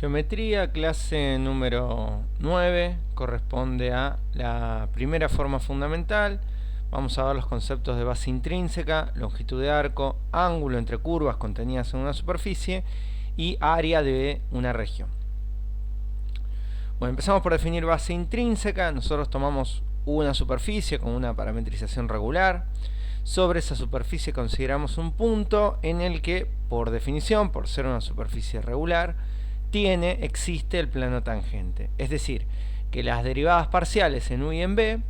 Geometría, clase número 9, corresponde a la primera forma fundamental. Vamos a ver los conceptos de base intrínseca, longitud de arco, ángulo entre curvas contenidas en una superficie y área de una región. Bueno, empezamos por definir base intrínseca. Nosotros tomamos una superficie con una parametrización regular. Sobre esa superficie consideramos un punto en el que, por definición, por ser una superficie regular, existe el plano tangente. Es decir, que las derivadas parciales en u y en b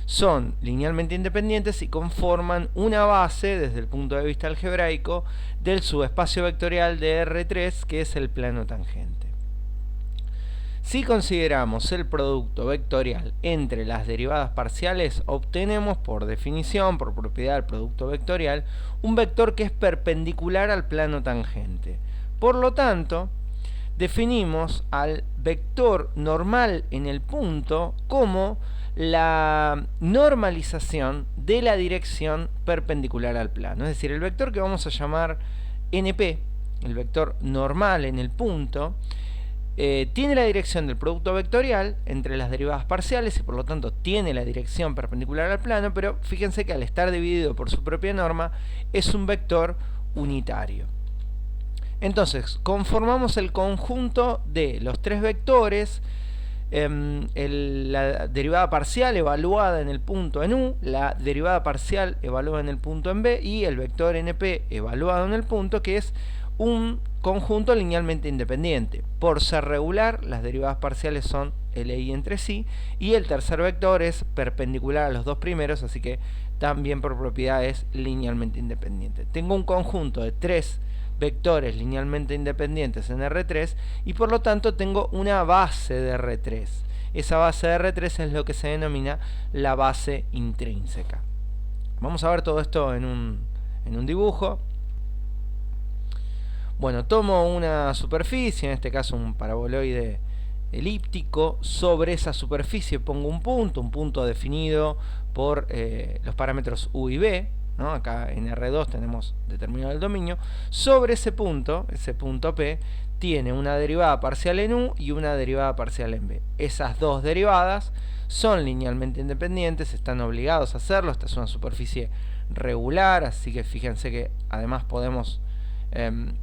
son linealmente independientes y conforman una base, desde el punto de vista algebraico, del subespacio vectorial de R3, que es el plano tangente. Si consideramos el producto vectorial entre las derivadas parciales, obtenemos, por definición, por propiedad del producto vectorial, un vector que es perpendicular al plano tangente. Por lo tanto, definimos al vector normal en el punto como la normalización de la dirección perpendicular al plano. Es decir, el vector que vamos a llamar NP, el vector normal en el punto, tiene la dirección del producto vectorial entre las derivadas parciales y por lo tanto tiene la dirección perpendicular al plano, pero fíjense que al estar dividido por su propia norma es un vector unitario. Entonces, conformamos el conjunto de los tres vectores, la derivada parcial evaluada en el punto en U, la derivada parcial evaluada en el punto en B y el vector NP evaluado en el punto, que es un conjunto linealmente independiente. Por ser regular, las derivadas parciales son L y entre sí, y el tercer vector es perpendicular a los dos primeros, así que también por propiedad es linealmente independiente. Tengo un conjunto de tres vectores linealmente independientes en R3 y por lo tanto tengo una base de R3. Esa base de R3 es lo que se denomina la base intrínseca. Vamos a ver todo esto en un dibujo. Bueno, tomo una superficie, en este caso un paraboloide elíptico. Sobre esa superficie pongo un punto definido por los parámetros u y b, ¿no? Acá en R2 tenemos determinado el dominio. Sobre ese punto P, tiene una derivada parcial en U y una derivada parcial en B. Esas dos derivadas son linealmente independientes, están obligados a hacerlo. Esta es una superficie regular, así que fíjense que además podemos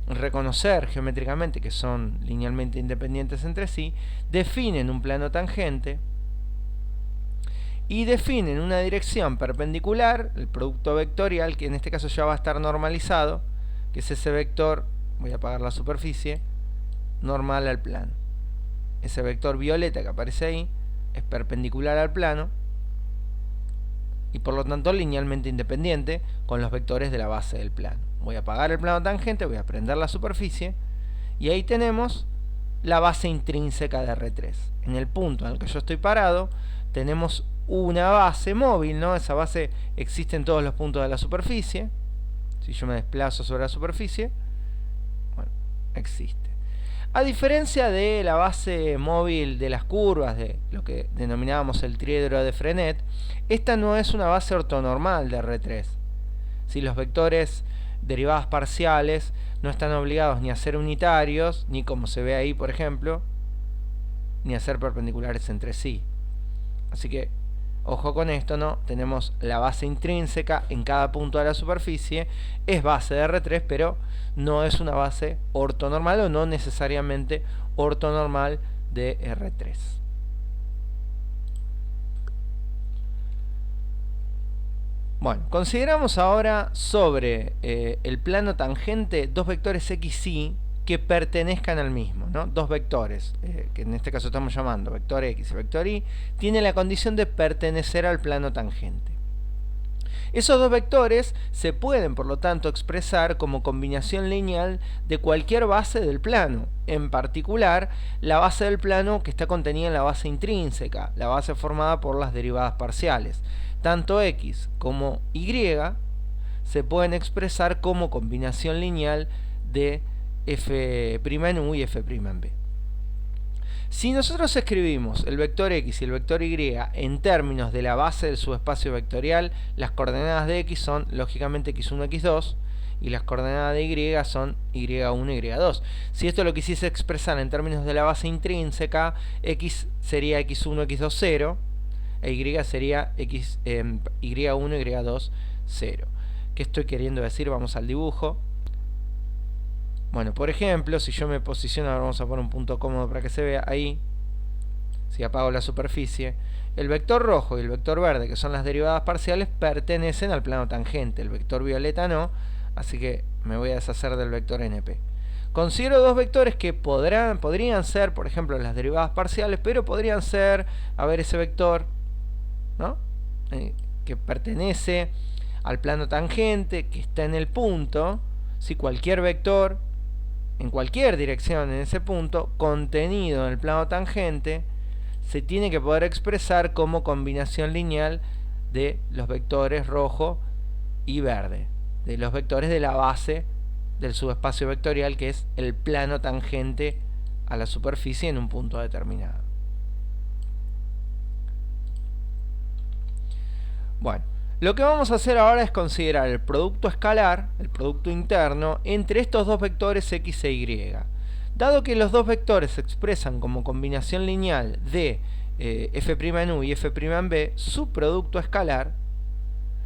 reconocer geométricamente que son linealmente independientes entre sí. Definen un plano tangente y definen una dirección perpendicular, el producto vectorial, que en este caso ya va a estar normalizado, que es ese vector, voy a apagar la superficie, normal al plano. Ese vector violeta que aparece ahí es perpendicular al plano y por lo tanto linealmente independiente con los vectores de la base del plano. Voy a apagar el plano tangente, voy a prender la superficie y ahí tenemos la base intrínseca de R3. En el punto en el que yo estoy parado tenemos una base móvil, ¿no? Esa base existe en todos los puntos de la superficie. Si yo me desplazo sobre la superficie, bueno, existe. A diferencia de la base móvil de las curvas, de lo que denominábamos el triedro de Frenet, esta no es una base ortonormal de R3. Si los vectores derivadas parciales no están obligados ni a ser unitarios, ni como se ve ahí, por ejemplo, ni a ser perpendiculares entre sí. Así que, ojo con esto, ¿no? Tenemos la base intrínseca en cada punto de la superficie, es base de R3, pero no es una base ortonormal o no necesariamente ortonormal de R3. Bueno, consideramos ahora sobre el plano tangente dos vectores x, y que pertenezcan al mismo, ¿no? Dos vectores, que en este caso estamos llamando vector x y vector y, tienen la condición de pertenecer al plano tangente. Esos dos vectores se pueden, por lo tanto, expresar como combinación lineal de cualquier base del plano, en particular la base del plano que está contenida en la base intrínseca, la base formada por las derivadas parciales. Tanto x como y se pueden expresar como combinación lineal de f' en U y f' en B. Si nosotros escribimos el vector x y el vector y en términos de la base del subespacio vectorial, las coordenadas de x son lógicamente x1, x2 y las coordenadas de y son y1 y y2. Si esto lo quisiese expresar en términos de la base intrínseca, x sería x1, x2, 0, e y sería y1, y2, 0. ¿Qué estoy queriendo decir? Vamos al dibujo. Bueno, por ejemplo, si yo me posiciono, ahora vamos a poner un punto cómodo para que se vea ahí. Si apago la superficie, el vector rojo y el vector verde, que son las derivadas parciales, pertenecen al plano tangente. El vector violeta no, así que me voy a deshacer del vector NP. Considero dos vectores que podrían ser, por ejemplo, las derivadas parciales, pero podrían ser, a ver, ese vector, ¿no? Que pertenece al plano tangente, que está en el punto. Si cualquier vector en cualquier dirección en ese punto, contenido en el plano tangente, se tiene que poder expresar como combinación lineal de los vectores rojo y verde, de los vectores de la base del subespacio vectorial, que es el plano tangente a la superficie en un punto determinado. Bueno, lo que vamos a hacer ahora es considerar el producto escalar, el producto interno, entre estos dos vectores x e y. Dado que los dos vectores se expresan como combinación lineal de f'u y f'b, su producto escalar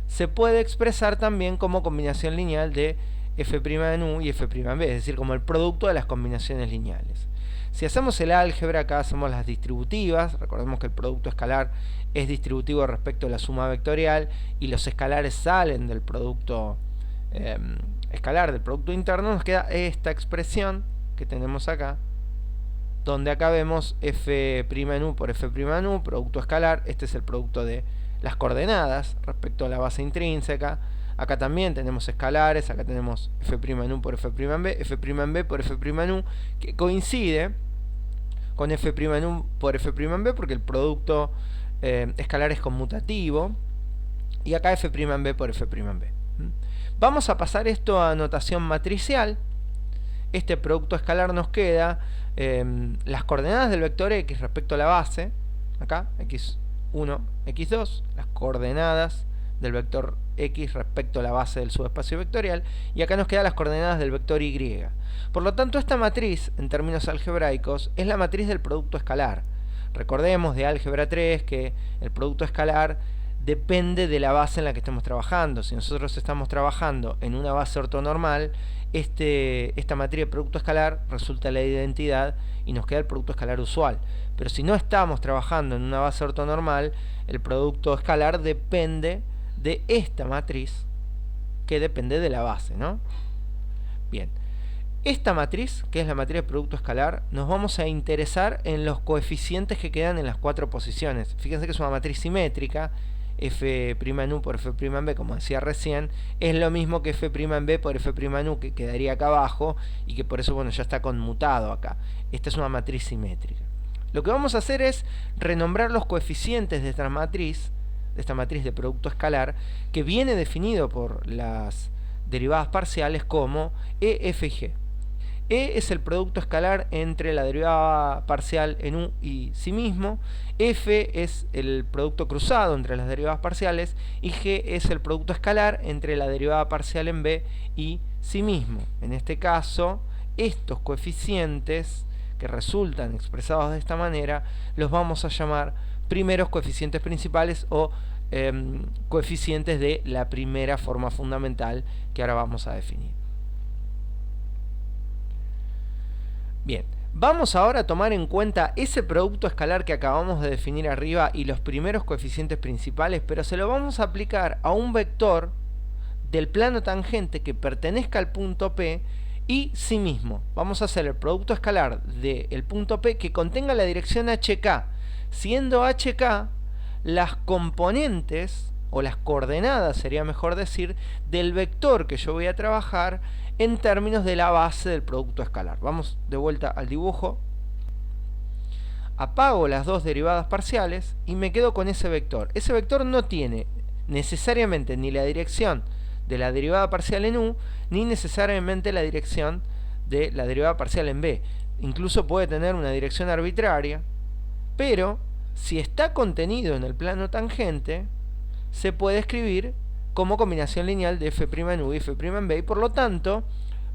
se puede expresar también como combinación lineal de f'u y f'b, es decir, como el producto de las combinaciones lineales. Si hacemos el álgebra, acá hacemos las distributivas. Recordemos que el producto escalar es distributivo respecto a la suma vectorial y los escalares salen del producto escalar, del producto interno. Nos queda esta expresión que tenemos acá, donde acá vemos f'u por f'u, producto escalar. Este es el producto de las coordenadas respecto a la base intrínseca. Acá también tenemos escalares, acá tenemos f'u por f'b por f'u, que coincide con f'u por f'b porque el producto escalar es conmutativo, y acá f'b por f'b. Vamos a pasar esto a notación matricial. Este producto escalar nos queda las coordenadas del vector x respecto a la base, acá x1, x2, las coordenadas del vector x respecto a la base del subespacio vectorial, y acá nos quedan las coordenadas del vector y. Por lo tanto, esta matriz, en términos algebraicos, es la matriz del producto escalar. Recordemos de álgebra 3 que el producto escalar depende de la base en la que estemos trabajando. Si nosotros estamos trabajando en una base ortonormal, esta matriz de producto escalar resulta la identidad y nos queda el producto escalar usual. Pero si no estamos trabajando en una base ortonormal, el producto escalar depende de esta matriz, que depende de la base, ¿no? Bien, esta matriz, que es la matriz de producto escalar, nos vamos a interesar en los coeficientes que quedan en las cuatro posiciones. Fíjense que es una matriz simétrica. f'u por f'b, como decía recién, es lo mismo que f'b por f'u, que quedaría acá abajo, y que por eso, bueno, ya está conmutado acá. Esta es una matriz simétrica. Lo que vamos a hacer es renombrar los coeficientes de esta matriz de producto escalar, que viene definido por las derivadas parciales como e, f y g. E es el producto escalar entre la derivada parcial en u y sí mismo, f es el producto cruzado entre las derivadas parciales, y g es el producto escalar entre la derivada parcial en b y sí mismo. En este caso, estos coeficientes que resultan expresados de esta manera los vamos a llamar primeros coeficientes principales o coeficientes de la primera forma fundamental, que ahora vamos a definir. Bien, vamos ahora a tomar en cuenta ese producto escalar que acabamos de definir arriba y los primeros coeficientes principales, pero se lo vamos a aplicar a un vector del plano tangente que pertenezca al punto P y sí mismo. Vamos a hacer el producto escalar del punto P que contenga la dirección HK, siendo HK las componentes, o las coordenadas sería mejor decir, del vector que yo voy a trabajar en términos de la base del producto escalar. Vamos de vuelta al dibujo. Apago las dos derivadas parciales y me quedo con ese vector. Ese vector no tiene necesariamente ni la dirección de la derivada parcial en u, ni necesariamente la dirección de la derivada parcial en b. Incluso puede tener una dirección arbitraria, pero si está contenido en el plano tangente, se puede escribir como combinación lineal de f' en u y f' en b, y por lo tanto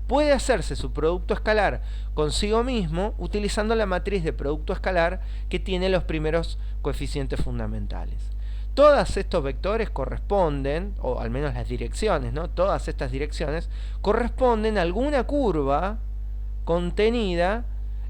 puede hacerse su producto escalar consigo mismo utilizando la matriz de producto escalar que tiene los primeros coeficientes fundamentales. Todos estos vectores corresponden, o al menos las direcciones, ¿no? Todas estas direcciones corresponden a alguna curva contenida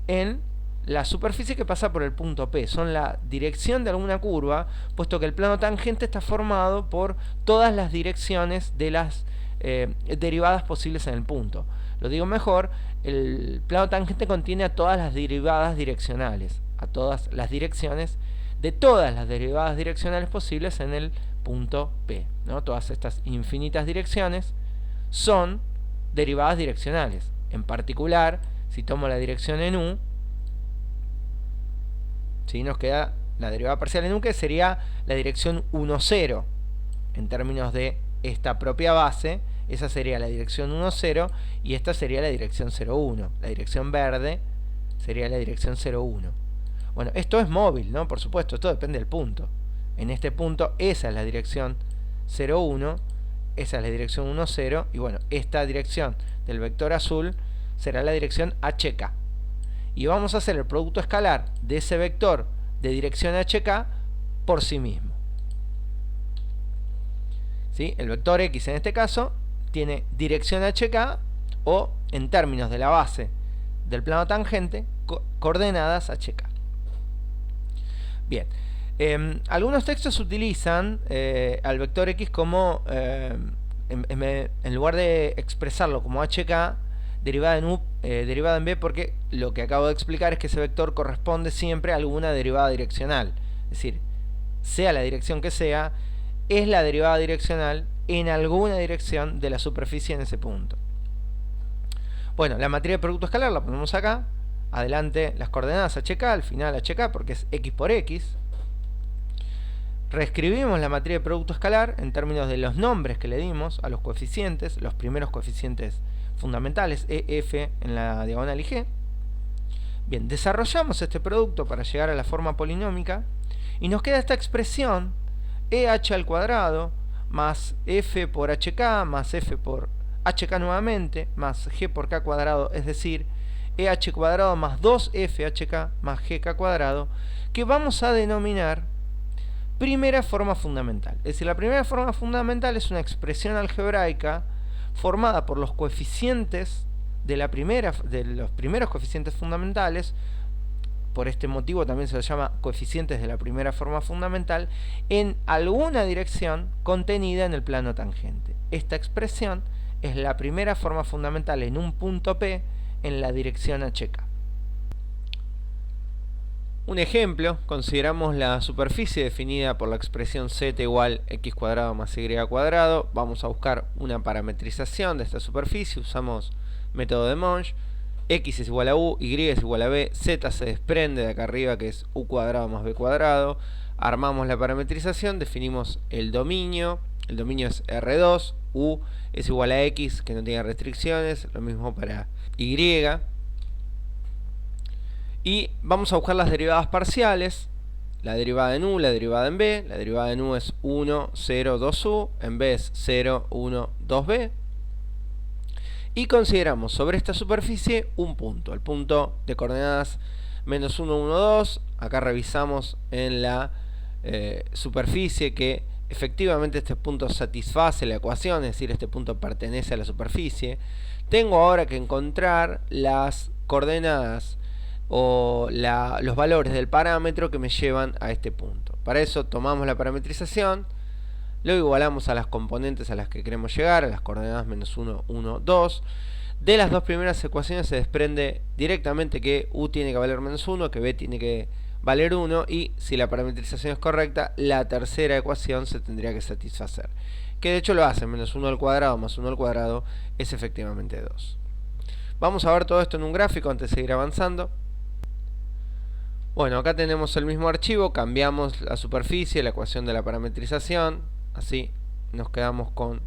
en la superficie que pasa por el punto P. Son la dirección de alguna curva, puesto que el plano tangente está formado por todas las direcciones de las derivadas posibles en el punto. Lo digo mejor, el plano tangente contiene a todas las derivadas direccionales, a todas las direcciones de todas las derivadas direccionales posibles en el punto P, ¿no? Todas estas infinitas direcciones son derivadas direccionales. En particular, si tomo la dirección en u, ¿sí? Nos queda la derivada parcial en u, que sería la dirección 1, 0. En términos de esta propia base, esa sería la dirección 1, 0, y esta sería la dirección 0, 1. La dirección verde sería la dirección 0, 1. Bueno, esto es móvil, ¿no? Por supuesto, esto depende del punto. En este punto, esa es la dirección 0, 1, esa es la dirección 1, 0, y bueno, esta dirección del vector azul será la dirección HK. Y vamos a hacer el producto escalar de ese vector de dirección HK por sí mismo. ¿Sí? El vector X en este caso tiene dirección HK, o en términos de la base del plano tangente, coordenadas HK. Bien, algunos textos utilizan al vector X como, en lugar de expresarlo como HK, derivada en u, derivada en b, porque lo que acabo de explicar es que ese vector corresponde siempre a alguna derivada direccional. Es decir, sea la dirección que sea, es la derivada direccional en alguna dirección de la superficie en ese punto. Bueno, la matriz de producto escalar la ponemos acá. Adelante las coordenadas HK, al final HK, porque es X por X. Reescribimos la matriz de producto escalar en términos de los nombres que le dimos a los coeficientes, los primeros coeficientes fundamentales, E, F en la diagonal y G. Bien, desarrollamos este producto para llegar a la forma polinómica y nos queda esta expresión EH al cuadrado más F por HK más F por HK nuevamente más G por K cuadrado, es decir, EH cuadrado más 2FHK más GK cuadrado, que vamos a denominar primera forma fundamental. Es decir, la primera forma fundamental es una expresión algebraica formada por los coeficientes de los primeros coeficientes fundamentales. Por este motivo también se los llama coeficientes de la primera forma fundamental, en alguna dirección contenida en el plano tangente. Esta expresión es la primera forma fundamental en un punto P en la dirección HK. Un ejemplo, consideramos la superficie definida por la expresión z igual x cuadrado más y cuadrado. Vamos a buscar una parametrización de esta superficie, usamos método de Monge. X es igual a u, y es igual a b, z se desprende de acá arriba, que es u cuadrado más b cuadrado. Armamos la parametrización, definimos el dominio es R2, u es igual a x, que no tiene restricciones, lo mismo para y. Y vamos a buscar las derivadas parciales, la derivada en u, la derivada en b. La derivada en u es 1, 0, 2u, en b es 0, 1, 2b. Y consideramos sobre esta superficie un punto, el punto de coordenadas menos 1, 1, 2. Acá revisamos en la superficie que efectivamente este punto satisface la ecuación, es decir, este punto pertenece a la superficie. Tengo ahora que encontrar las coordenadas o los valores del parámetro que me llevan a este punto. Para eso tomamos la parametrización, lo igualamos a las componentes a las que queremos llegar, a las coordenadas menos 1, 1, 2. De las dos primeras ecuaciones se desprende directamente que u tiene que valer menos 1, que b tiene que valer 1, y si la parametrización es correcta, la tercera ecuación se tendría que satisfacer. Que de hecho lo hace, menos 1 al cuadrado más 1 al cuadrado es efectivamente 2. Vamos a ver todo esto en un gráfico antes de seguir avanzando. Bueno, acá tenemos el mismo archivo, cambiamos la superficie, la ecuación de la parametrización, así nos quedamos con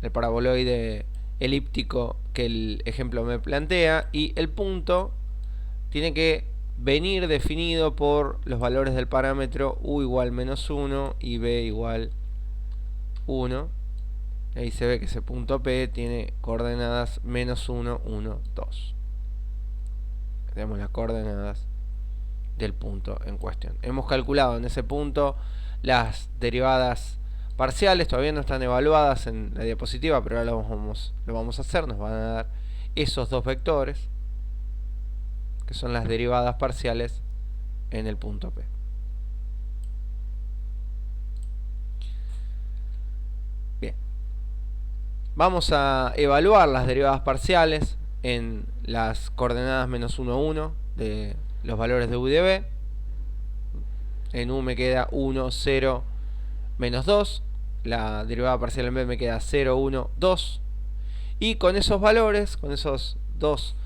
el paraboloide elíptico que el ejemplo me plantea, y el punto tiene que venir definido por los valores del parámetro u igual menos 1 y b igual 1. Ahí se ve que ese punto P tiene coordenadas menos 1, 1, 2. Tenemos las coordenadas del punto en cuestión. Hemos calculado en ese punto las derivadas parciales, todavía no están evaluadas en la diapositiva, pero ahora lo vamos a hacer. Nos van a dar esos dos vectores, que son las derivadas parciales en el punto P. Bien. Vamos a evaluar las derivadas parciales en las coordenadas menos 1, 1 de los valores de u y de b. En u me queda 1, 0, menos 2. La derivada parcial en b me queda 0, 1, 2. Y con esos valores, con esos dos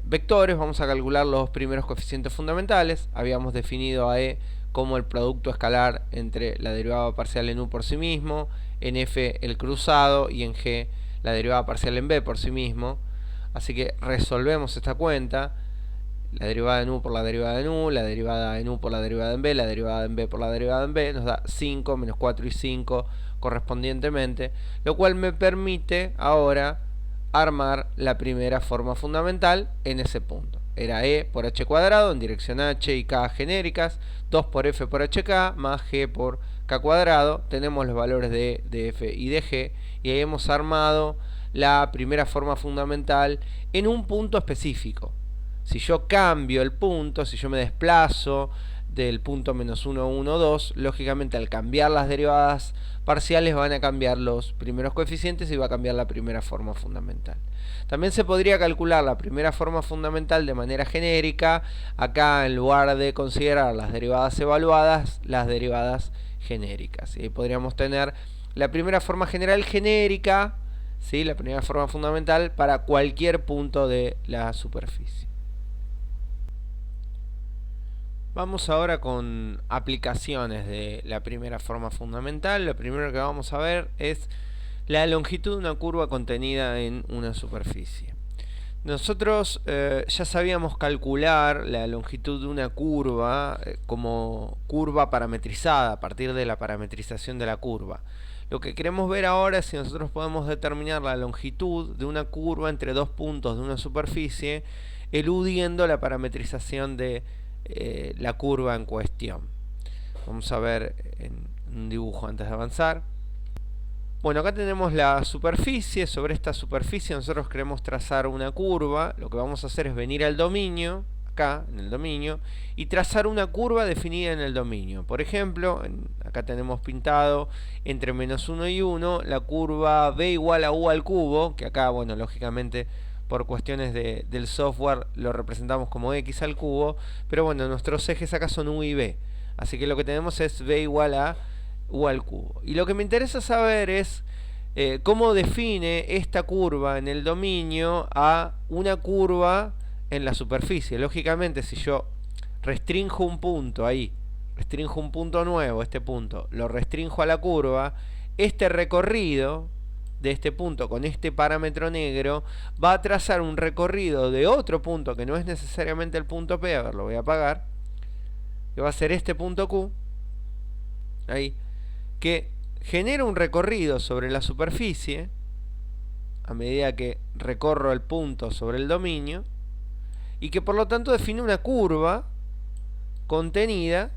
vectores, vamos a calcular los primeros coeficientes fundamentales. Habíamos definido a e como el producto escalar entre la derivada parcial en u por sí mismo, en f el cruzado y en g la derivada parcial en b por sí mismo. Así que resolvemos esta cuenta. La derivada en u por la derivada en u, la derivada en u por la derivada en b, la derivada en b por la derivada en b, nos da 5, menos 4 y 5 correspondientemente, lo cual me permite ahora armar la primera forma fundamental en ese punto. Era e por h cuadrado en dirección h y k genéricas, 2 por f por hk más g por k cuadrado. Tenemos los valores de f y de g, y ahí hemos armado la primera forma fundamental en un punto específico. Si yo cambio el punto, si yo me desplazo del punto menos 1, 1, 2, lógicamente al cambiar las derivadas parciales van a cambiar los primeros coeficientes y va a cambiar la primera forma fundamental. También se podría calcular la primera forma fundamental de manera genérica. Acá, en lugar de considerar las derivadas evaluadas, las derivadas genéricas. Y podríamos tener la primera forma general genérica, ¿sí? La primera forma fundamental para cualquier punto de la superficie. Vamos ahora con aplicaciones de la primera forma fundamental. Lo primero que vamos a ver es la longitud de una curva contenida en una superficie. Nosotros ya sabíamos calcular la longitud de una curva como curva parametrizada a partir de la parametrización de la curva. Lo que queremos ver ahora es si nosotros podemos determinar la longitud de una curva entre dos puntos de una superficie eludiendo la parametrización de la curva en cuestión. Vamos a ver en un dibujo antes de avanzar. Bueno, acá tenemos la superficie. Sobre esta superficie nosotros queremos trazar una curva. Lo que vamos a hacer es venir al dominio, acá en el dominio, y trazar una curva definida en el dominio. Por ejemplo, acá tenemos pintado entre menos 1 y 1 la curva b igual a u al cubo, que acá, bueno, lógicamente por cuestiones del software lo representamos como x al cubo, pero bueno, nuestros ejes acá son u y b, así que lo que tenemos es b igual a u al cubo. Y lo que me interesa saber es cómo define esta curva en el dominio a una curva en la superficie. Lógicamente, si yo restrinjo un punto ahí, restrinjo un punto nuevo, este punto, lo restrinjo a la curva, este recorrido de este punto con este parámetro negro va a trazar un recorrido de otro punto que no es necesariamente el punto P. A ver, lo voy a apagar, que va a ser este punto Q, ahí, que genera un recorrido sobre la superficie a medida que recorro el punto sobre el dominio, y que por lo tanto define una curva contenida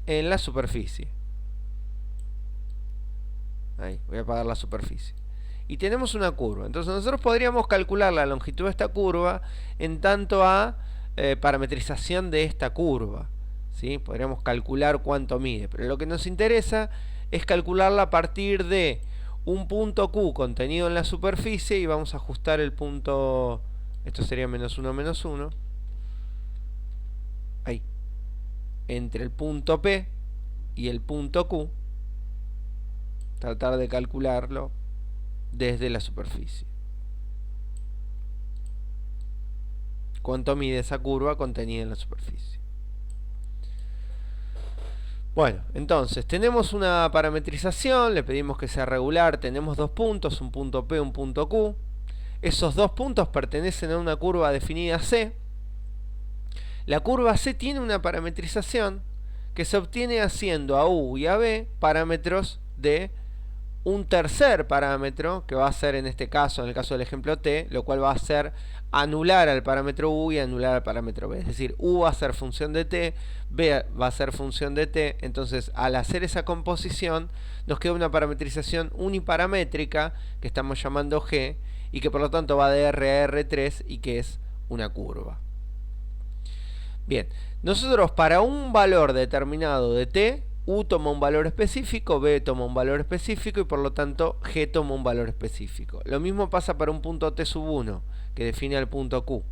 en la superficie. Ahí, voy a apagar la superficie. Y tenemos una curva. Entonces nosotros podríamos calcular la longitud de esta curva en tanto a parametrización de esta curva, ¿sí? Podríamos calcular cuánto mide, pero lo que nos interesa es calcularla a partir de un punto Q contenido en la superficie, y vamos a ajustar el punto, esto sería menos 1, menos 1, ahí, entre el punto P y el punto Q, tratar de calcularlo desde la superficie. ¿Cuánto mide esa curva contenida en la superficie? Bueno, entonces tenemos una parametrización, le pedimos que sea regular, tenemos dos puntos, un punto P, un punto Q. Esos dos puntos pertenecen a una curva definida C. La curva C tiene una parametrización que se obtiene haciendo a U y a B parámetros de un tercer parámetro, que va a ser en este caso, en el caso del ejemplo t, lo cual va a ser anular al parámetro u y anular al parámetro b. Es decir, u va a ser función de t, b va a ser función de t. Entonces, al hacer esa composición, nos queda una parametrización uniparamétrica, que estamos llamando g, y que por lo tanto va de R a R3 y que es una curva. Bien, nosotros para un valor determinado de t, u toma un valor específico, b toma un valor específico y por lo tanto g toma un valor específico. Lo mismo pasa para un punto t sub 1 que define al punto q.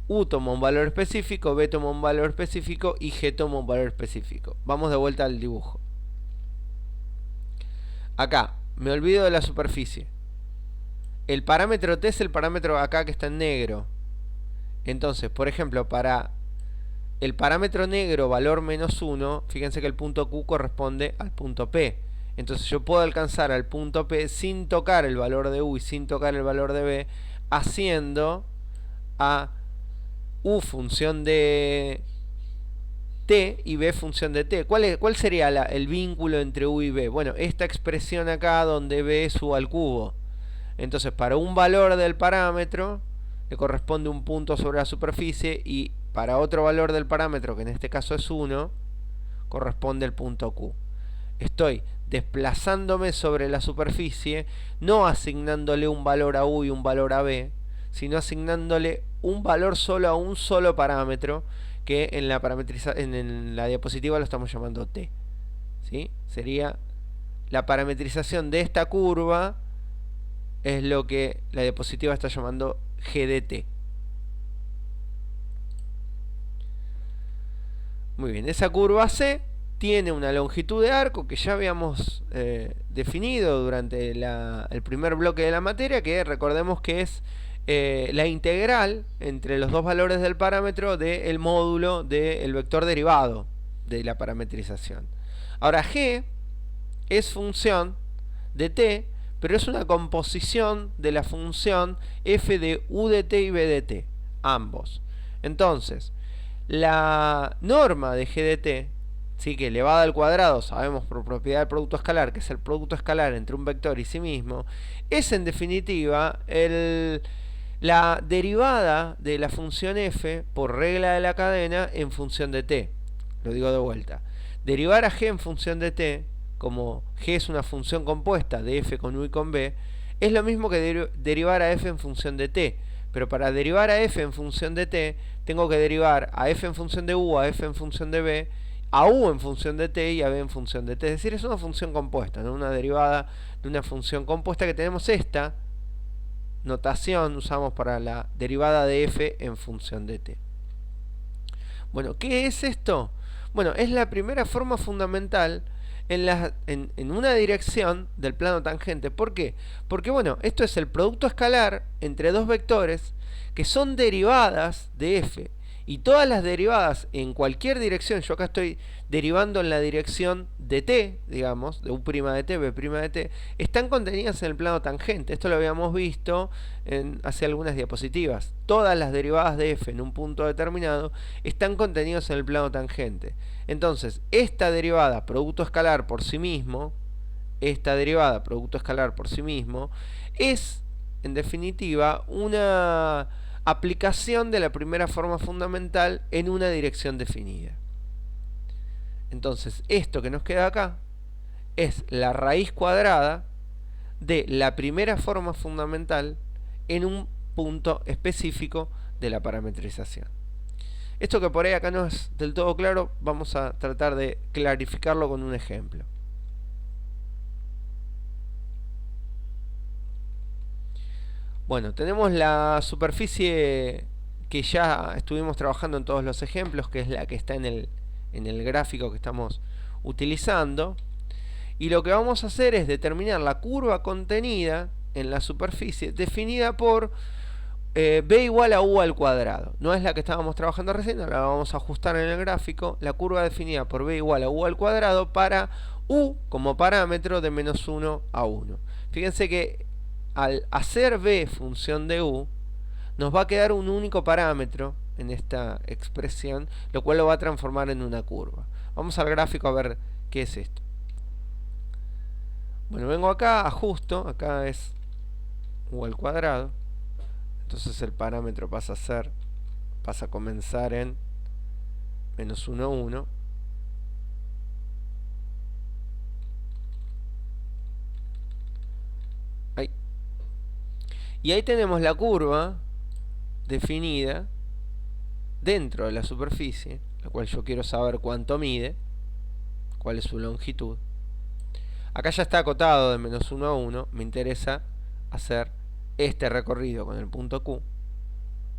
U toma un valor específico, b toma un valor específico y g toma un valor específico. Vamos de vuelta al dibujo. Acá, me olvido de la superficie. El parámetro t es el parámetro acá que está en negro. Entonces, por ejemplo, para el parámetro negro valor menos 1, fíjense que el punto Q corresponde al punto P. Entonces yo puedo alcanzar al punto P sin tocar el valor de U y sin tocar el valor de B, haciendo a U función de T y B función de T. ¿Cuál sería el vínculo entre U y B? Bueno, esta expresión acá donde B es U al cubo. Entonces para un valor del parámetro le corresponde un punto sobre la superficie y para otro valor del parámetro, que en este caso es 1, corresponde el punto Q. Estoy desplazándome sobre la superficie, no asignándole un valor a U y un valor a B, sino asignándole un valor solo a un solo parámetro, que en la diapositiva lo estamos llamando T. ¿Sí? Sería la parametrización de esta curva, es lo que la diapositiva está llamando G de T. Muy bien, esa curva C tiene una longitud de arco que ya habíamos definido durante el primer bloque de la materia, que recordemos que es la integral entre los dos valores del parámetro del módulo del vector derivado de la parametrización. Ahora G es función de t, pero es una composición de la función f de u de t y b de t, ambos. Entonces, la norma de g de t, ¿sí?, que elevada al cuadrado, sabemos por propiedad del producto escalar, que es el producto escalar entre un vector y sí mismo, es en definitiva la derivada de la función f por regla de la cadena en función de t. Lo digo de vuelta. Derivar a g en función de t, como g es una función compuesta de f con u y con b, es lo mismo que derivar a f en función de t. Pero para derivar a f en función de t, tengo que derivar a f en función de u, a f en función de b, a u en función de t y a b en función de t. Es decir, es una función compuesta, ¿no? Una derivada de una función compuesta, que tenemos esta notación, usamos para la derivada de f en función de t. Bueno, ¿qué es esto? Bueno, es la primera forma fundamental en una dirección del plano tangente. ¿Por qué? Porque bueno, esto es el producto escalar entre dos vectores que son derivadas de f. Y todas las derivadas en cualquier dirección, yo acá estoy derivando en la dirección de t, digamos, de u' de t, b' de t, están contenidas en el plano tangente. Esto lo habíamos visto hace algunas diapositivas. Todas las derivadas de f en un punto determinado están contenidas en el plano tangente. Entonces, esta derivada, producto escalar por sí mismo, es, en definitiva, una aplicación de la primera forma fundamental en una dirección definida. Entonces, esto que nos queda acá es la raíz cuadrada de la primera forma fundamental en un punto específico de la parametrización. Esto que por ahí acá no es del todo claro, vamos a tratar de clarificarlo con un ejemplo. Bueno, tenemos la superficie que ya estuvimos trabajando en todos los ejemplos, que es la que está en el gráfico que estamos utilizando. Y lo que vamos a hacer es determinar la curva contenida en la superficie, definida por b igual a u al cuadrado. No es la que estábamos trabajando recién, ahora la vamos a ajustar en el gráfico. La curva definida por b igual a u al cuadrado para u como parámetro de menos 1 a 1. Fíjense que al hacer b función de u, nos va a quedar un único parámetro en esta expresión, lo cual lo va a transformar en una curva. Vamos al gráfico a ver qué es esto. Bueno, vengo acá, ajusto, acá es u al cuadrado, entonces el parámetro pasa a comenzar en menos 1, 1. Ahí. Y ahí tenemos la curva definida dentro de la superficie, la cual yo quiero saber cuánto mide, cuál es su longitud. Acá ya está acotado de menos 1 a 1, me interesa hacer este recorrido con el punto Q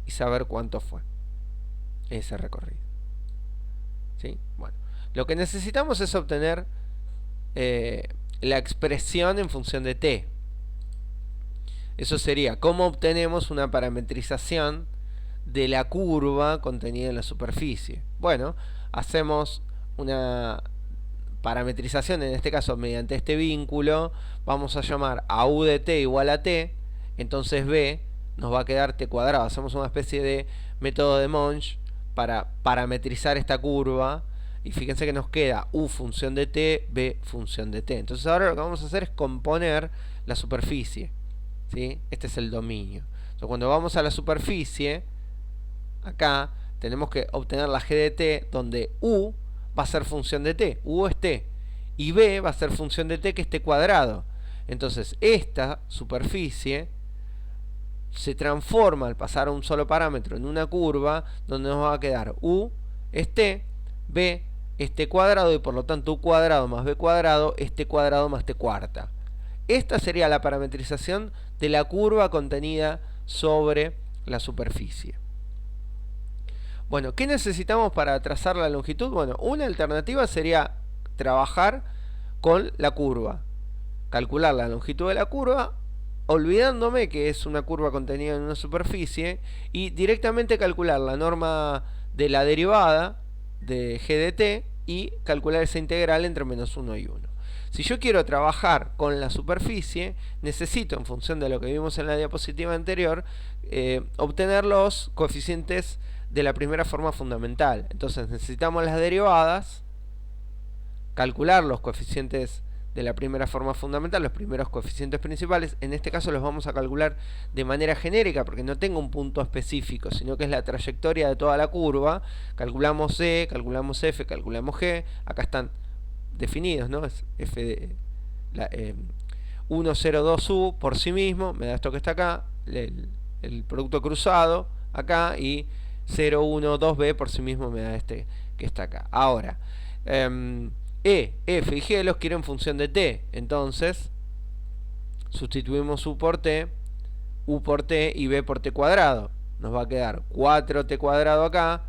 y saber cuánto fue ese recorrido. ¿Sí? Bueno, lo que necesitamos es obtener la expresión en función de t. Eso sería cómo obtenemos una parametrización de la curva contenida en la superficie. Bueno, hacemos una parametrización, en este caso mediante este vínculo. Vamos a llamar a u de t igual a t, entonces b nos va a quedar t cuadrado. Hacemos una especie de método de Monge para parametrizar esta curva, y fíjense que nos queda u función de t, b función de t. Entonces ahora lo que vamos a hacer es componer la superficie, ¿sí? Este es el dominio. Entonces, cuando vamos a la superficie, acá tenemos que obtener la g de t, donde u va a ser función de t, u es t, y b va a ser función de t, que es t cuadrado. Entonces esta superficie se transforma al pasar a un solo parámetro en una curva, donde nos va a quedar u es t, b es t cuadrado, y por lo tanto u cuadrado más b cuadrado es t cuadrado más t cuarta. Esta sería la parametrización de la curva contenida sobre la superficie. Bueno, ¿qué necesitamos para trazar la longitud? Bueno, una alternativa sería trabajar con la curva, calcular la longitud de la curva, olvidándome que es una curva contenida en una superficie, y directamente calcular la norma de la derivada de g de t y calcular esa integral entre menos 1 y 1. Si yo quiero trabajar con la superficie, necesito, en función de lo que vimos en la diapositiva anterior, obtener los coeficientes de la primera forma fundamental. Entonces necesitamos las derivadas, calcular los coeficientes de la primera forma fundamental, los primeros coeficientes principales. En este caso los vamos a calcular de manera genérica, porque no tengo un punto específico, sino que es la trayectoria de toda la curva. Calculamos E, calculamos F, calculamos G. Acá están definidos, ¿no? Es F de 1, 0, 2 U por sí mismo, me da esto que está acá, el producto cruzado acá, y 0, 1, 2B por sí mismo me da este que está acá. Ahora, E, F y G los quiero en función de T, entonces sustituimos U por T y B por T cuadrado. Nos va a quedar 4T cuadrado acá,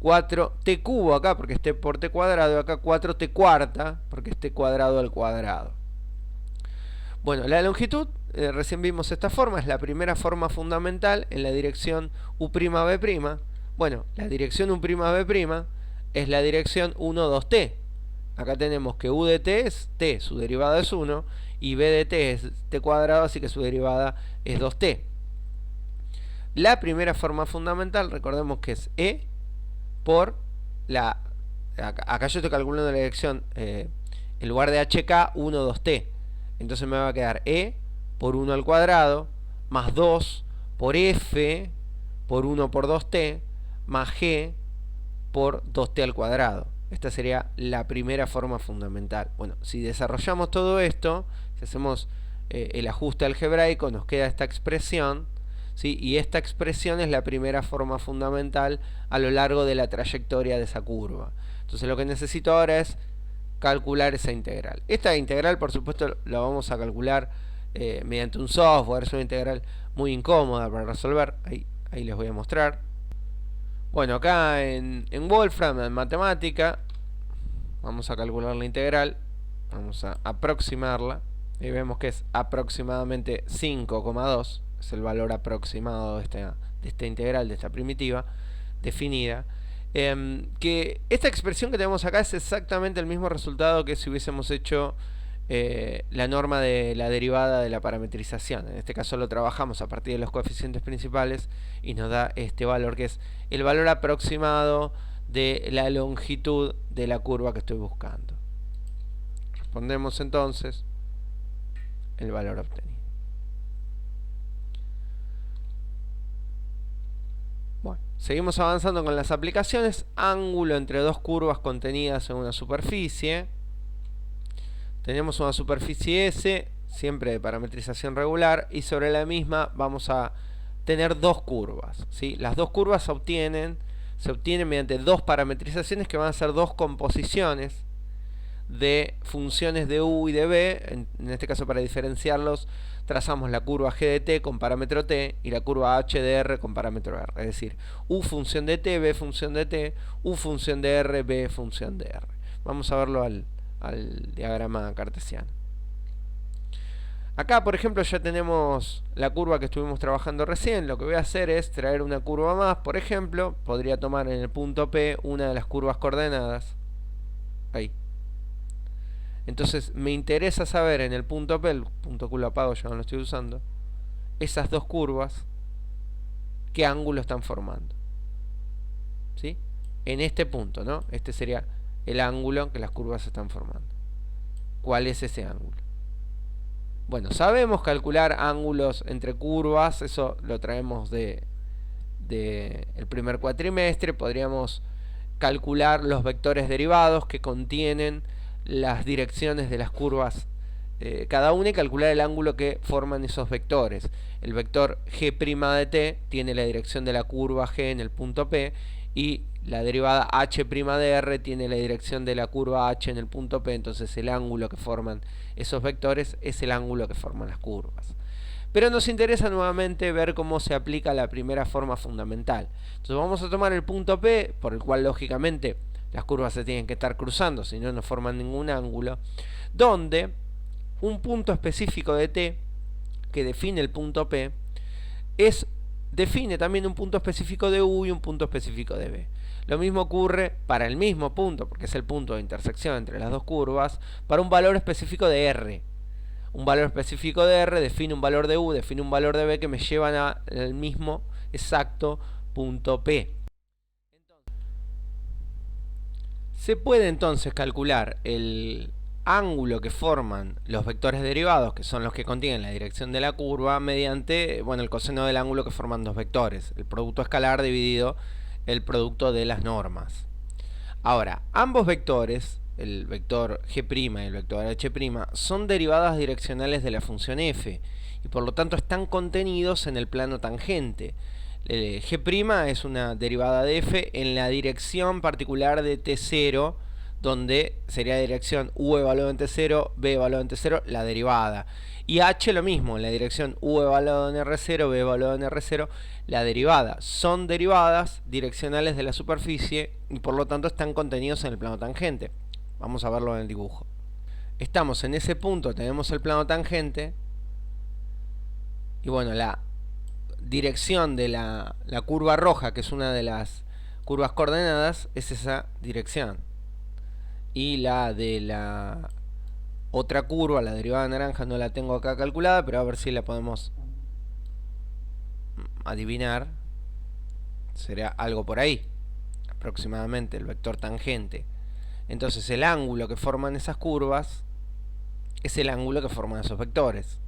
4T cubo acá porque es T por T cuadrado, y acá 4T cuarta porque es T cuadrado al cuadrado. Bueno, la longitud, recién vimos esta forma, es la primera forma fundamental en la dirección U'B'. Bueno, la dirección U'B' es la dirección 1, 2T. Acá tenemos que U de T es T, su derivada es 1, y B de T es T cuadrado, así que su derivada es 2T. La primera forma fundamental, recordemos que es E por la... Acá yo estoy calculando la dirección, en lugar de HK, 1, 2T. Entonces me va a quedar E por 1 al cuadrado, más 2 por F por 1 por 2T, más G por 2T al cuadrado. Esta sería la primera forma fundamental. Bueno, si desarrollamos todo esto, si hacemos el ajuste algebraico, nos queda esta expresión, ¿sí? Y esta expresión es la primera forma fundamental a lo largo de la trayectoria de esa curva. Entonces lo que necesito ahora es calcular esa integral. Esta integral, por supuesto, la vamos a calcular mediante un software. Es una integral muy incómoda para resolver. Ahí les voy a mostrar. Bueno, acá en Wolfram, en matemática, vamos a calcular la integral, vamos a aproximarla, y vemos que es aproximadamente 5,2, es el valor aproximado de esta integral, de esta primitiva definida. Que esta expresión que tenemos acá es exactamente el mismo resultado que si hubiésemos hecho la norma de la derivada de la parametrización. En este caso lo trabajamos a partir de los coeficientes principales y nos da este valor, que es el valor aproximado de la longitud de la curva que estoy buscando. Respondemos entonces. el valor obtenido. Bueno, seguimos avanzando con las aplicaciones. Ángulo entre dos curvas contenidas en una superficie. Tenemos una superficie S, siempre de parametrización regular, y sobre la misma vamos a tener dos curvas, ¿sí? Las dos curvas se obtienen mediante dos parametrizaciones que van a ser dos composiciones de funciones de u y de b. En este caso, para diferenciarlos, trazamos la curva g de t con parámetro t y la curva h de r con parámetro r. Es decir, u función de t, b función de t, u función de r, b función de r. Vamos a verlo al diagrama cartesiano. Acá, por ejemplo, ya tenemos la curva que estuvimos trabajando recién. Lo que voy a hacer es traer una curva más. Por ejemplo, podría tomar en el punto P una de las curvas coordenadas. Ahí. Entonces, me interesa saber en el punto P, el punto Q lo apago, ya no lo estoy usando, esas dos curvas, qué ángulo están formando. ¿Sí? En este punto, ¿no? Este sería el ángulo que las curvas están formando. ¿Cuál es ese ángulo? Bueno, sabemos calcular ángulos entre curvas, eso lo traemos de el primer cuatrimestre. Podríamos calcular los vectores derivados que contienen las direcciones de las curvas cada una, y calcular el ángulo que forman esos vectores. El vector g' de t tiene la dirección de la curva g en el punto P, y la derivada h' de r tiene la dirección de la curva h en el punto P. Entonces el ángulo que forman esos vectores es el ángulo que forman las curvas. Pero nos interesa nuevamente ver cómo se aplica la primera forma fundamental. Entonces vamos a tomar el punto P, por el cual lógicamente las curvas se tienen que estar cruzando, si no, no forman ningún ángulo, donde un punto específico de t que define el punto P define también un punto específico de u y un punto específico de b. Lo mismo ocurre para el mismo punto, porque es el punto de intersección entre las dos curvas, para un valor específico de r. Un valor específico de r define un valor de u, define un valor de b, que me llevan al mismo exacto punto P. Se puede entonces calcular el ángulo que forman los vectores derivados, que son los que contienen la dirección de la curva, mediante, bueno, el coseno del ángulo que forman dos vectores, el producto escalar dividido el producto de las normas. Ahora, ambos vectores, el vector g' y el vector h', son derivadas direccionales de la función f, y por lo tanto están contenidos en el plano tangente. G' es una derivada de f en la dirección particular de t0, donde sería la dirección u evaluado en t0, b evaluado en t0, la derivada. Y h lo mismo, en la dirección u evaluado en r0, b evaluado en r0, la derivada. Son derivadas direccionales de la superficie y por lo tanto están contenidos en el plano tangente. Vamos a verlo en el dibujo. Estamos en ese punto, tenemos el plano tangente, y bueno, la dirección de la curva roja, que es una de las curvas coordenadas, es esa dirección. Y la de la otra curva, la derivada naranja, no la tengo acá calculada, pero a ver si la podemos adivinar. Sería algo por ahí, aproximadamente, el vector tangente. Entonces el ángulo que forman esas curvas es el ángulo que forman esos vectores.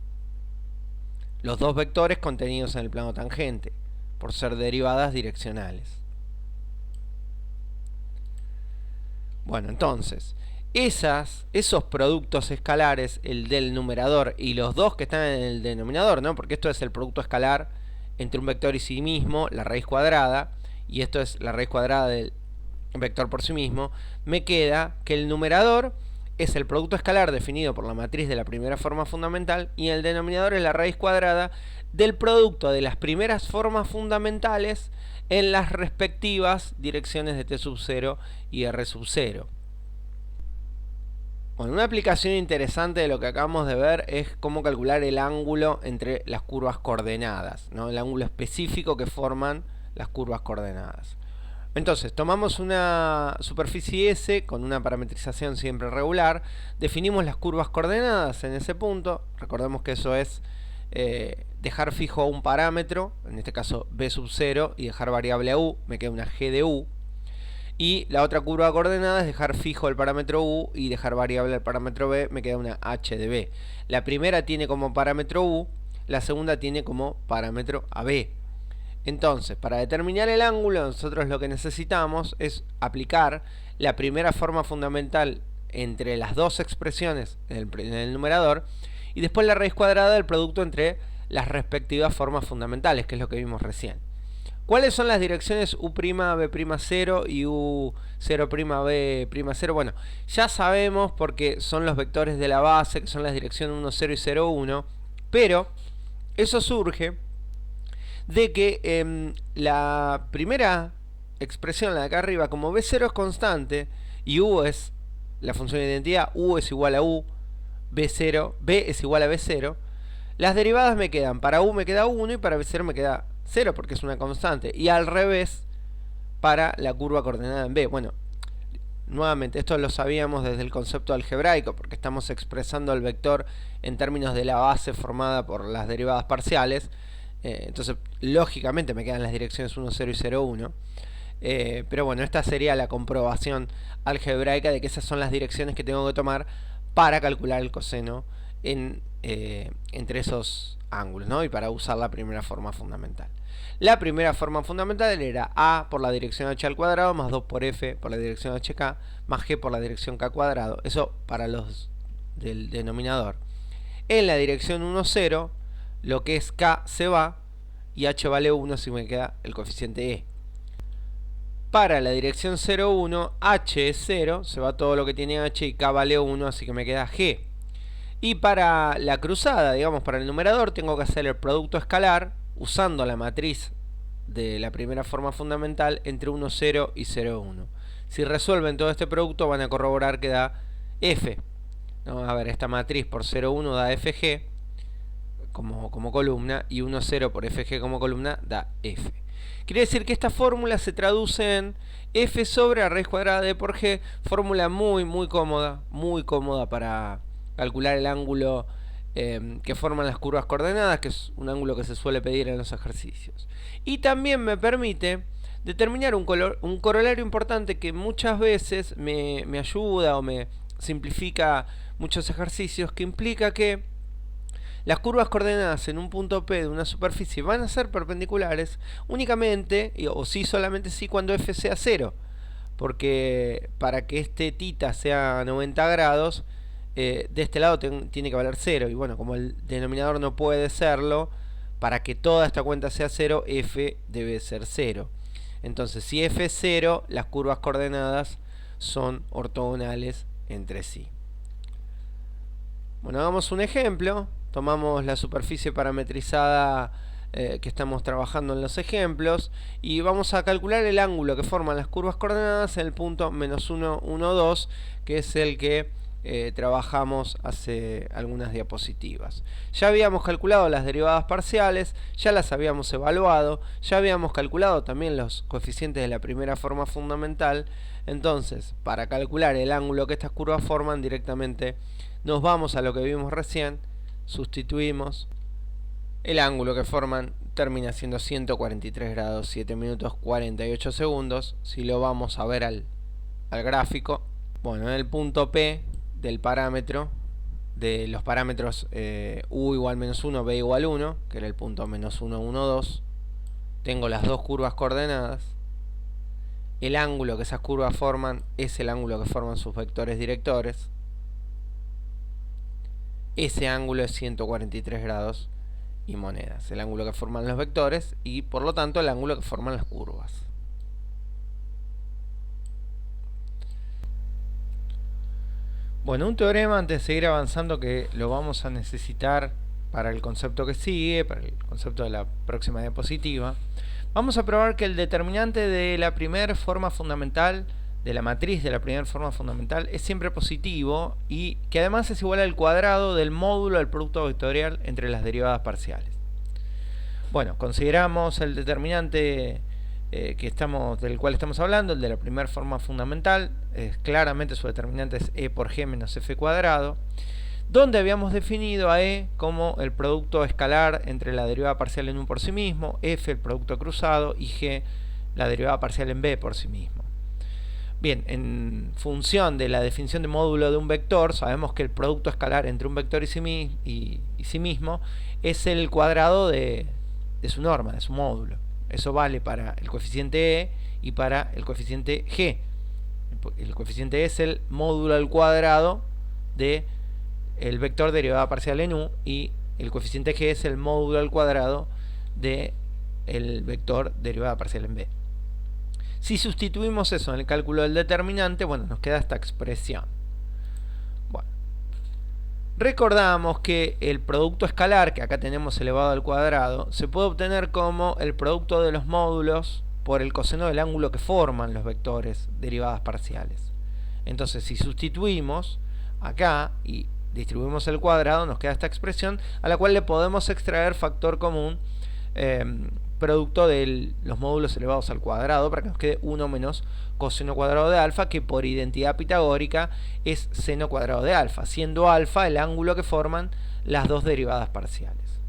Los dos vectores contenidos en el plano tangente, por ser derivadas direccionales. Bueno, entonces, esos productos escalares, el del numerador y los dos que están en el denominador, ¿no? Porque esto es el producto escalar entre un vector y sí mismo, la raíz cuadrada, y esto es la raíz cuadrada del vector por sí mismo. Me queda que el numerador es el producto escalar definido por la matriz de la primera forma fundamental, y el denominador es la raíz cuadrada del producto de las primeras formas fundamentales en las respectivas direcciones de t sub 0 y r sub 0. Bueno, una aplicación interesante de lo que acabamos de ver es cómo calcular el ángulo entre las curvas coordenadas, ¿no? El ángulo específico que forman las curvas coordenadas. Entonces, tomamos una superficie S con una parametrización siempre regular, definimos las curvas coordenadas en ese punto. Recordemos que eso es dejar fijo un parámetro, en este caso b sub 0, y dejar variable a u, me queda una g de u. Y la otra curva de coordenadas es dejar fijo el parámetro u y dejar variable el parámetro b, me queda una h de b. La primera tiene como parámetro u, la segunda tiene como parámetro ab. Entonces, para determinar el ángulo, nosotros lo que necesitamos es aplicar la primera forma fundamental entre las dos expresiones en el numerador y después la raíz cuadrada del producto entre las respectivas formas fundamentales, que es lo que vimos recién. ¿Cuáles son las direcciones u'b'0 y u0'b'0? Bueno, ya sabemos porque son los vectores de la base, que son las direcciones 1, 0 y 0, 1, pero eso surge de que la primera expresión, la de acá arriba, como b0 es constante y u es la función de identidad, u es igual a u, b es igual a b0, las derivadas me quedan, para u me queda 1 y para b0 me queda 0 porque es una constante, y al revés para la curva coordenada en b. Bueno, nuevamente, esto lo sabíamos desde el concepto algebraico, porque estamos expresando el vector en términos de la base formada por las derivadas parciales. Entonces, lógicamente me quedan las direcciones 1, 0 y 0, 1. Pero bueno, esta sería la comprobación algebraica de que esas son las direcciones que tengo que tomar para calcular el coseno entre esos ángulos, ¿no? Y para usar la primera forma fundamental. La primera forma fundamental era a por la dirección h al cuadrado más 2 por f por la dirección hk más g por la dirección k cuadrado. Eso para los del denominador. En la dirección 1, 0, lo que es k se va y h vale 1 si me queda el coeficiente e. Para la dirección 0, 1, h es 0, se va todo lo que tiene h y k vale 1, así que me queda g. Y para la cruzada, digamos, para el numerador, tengo que hacer el producto escalar usando la matriz de la primera forma fundamental entre 1, 0 y 0, 1. Si resuelven todo este producto van a corroborar que da f. ¿No? A ver, esta matriz por 0, 1 da fg como columna y 1, 0 por fg como columna da f. Quiere decir que esta fórmula se traduce en f sobre la raíz cuadrada de por g, fórmula muy cómoda para calcular el ángulo que forman las curvas coordenadas, que es un ángulo que se suele pedir en los ejercicios. Y también me permite determinar un corolario importante que muchas veces me ayuda o me simplifica muchos ejercicios, que implica que las curvas coordenadas en un punto P de una superficie van a ser perpendiculares únicamente, o sí solamente sí, cuando f sea 0. Porque para que este θ sea 90 grados, de este lado tiene que valer 0. Y bueno, como el denominador no puede serlo, para que toda esta cuenta sea 0, f debe ser 0. Entonces, si f es 0, las curvas coordenadas son ortogonales entre sí. Bueno, hagamos un ejemplo. Tomamos la superficie parametrizada que estamos trabajando en los ejemplos y vamos a calcular el ángulo que forman las curvas coordenadas en el punto menos 1, 1, 2, que es el que trabajamos hace algunas diapositivas. Ya habíamos calculado las derivadas parciales, ya las habíamos evaluado, ya habíamos calculado también los coeficientes de la primera forma fundamental. Entonces, para calcular el ángulo que estas curvas forman, directamente nos vamos a lo que vimos recién, sustituimos, el ángulo que forman termina siendo 143 grados 7 minutos 48 segundos. Si lo vamos a ver al gráfico, bueno, en el punto P del parámetro, de los parámetros u igual menos 1, b igual 1, que era el punto menos 1, 1, 2, tengo las dos curvas coordenadas. El ángulo que esas curvas forman es el ángulo que forman sus vectores directores. Ese ángulo es 143 grados y monedas, el ángulo que forman los vectores y por lo tanto el ángulo que forman las curvas. Bueno, un teorema antes de seguir avanzando que lo vamos a necesitar para el concepto que sigue, para el concepto de la próxima diapositiva. Vamos a probar que el determinante de la primera forma fundamental, de la matriz de la primera forma fundamental, es siempre positivo y que además es igual al cuadrado del módulo del producto vectorial entre las derivadas parciales. Bueno, consideramos el determinante del cual estamos hablando, el de la primera forma fundamental. Claramente su determinante es e por g menos f cuadrado, donde habíamos definido a e como el producto escalar entre la derivada parcial en u por sí mismo, f el producto cruzado y g la derivada parcial en b por sí mismo. Bien, en función de la definición de módulo de un vector, sabemos que el producto escalar entre un vector y sí mismo es el cuadrado de su norma, de su módulo. Eso vale para el coeficiente E y para el coeficiente G. El coeficiente E es el módulo al cuadrado de el vector derivada parcial en U, y el coeficiente G es el módulo al cuadrado de el vector derivada parcial en B. Si sustituimos eso en el cálculo del determinante, bueno, nos queda esta expresión. Bueno, recordamos que el producto escalar, que acá tenemos elevado al cuadrado, se puede obtener como el producto de los módulos por el coseno del ángulo que forman los vectores derivadas parciales. Entonces, si sustituimos acá y distribuimos el cuadrado, nos queda esta expresión, a la cual le podemos extraer factor común, producto de los módulos elevados al cuadrado, para que nos quede 1 menos coseno cuadrado de alfa, que por identidad pitagórica es seno cuadrado de alfa, siendo alfa el ángulo que forman las dos derivadas parciales.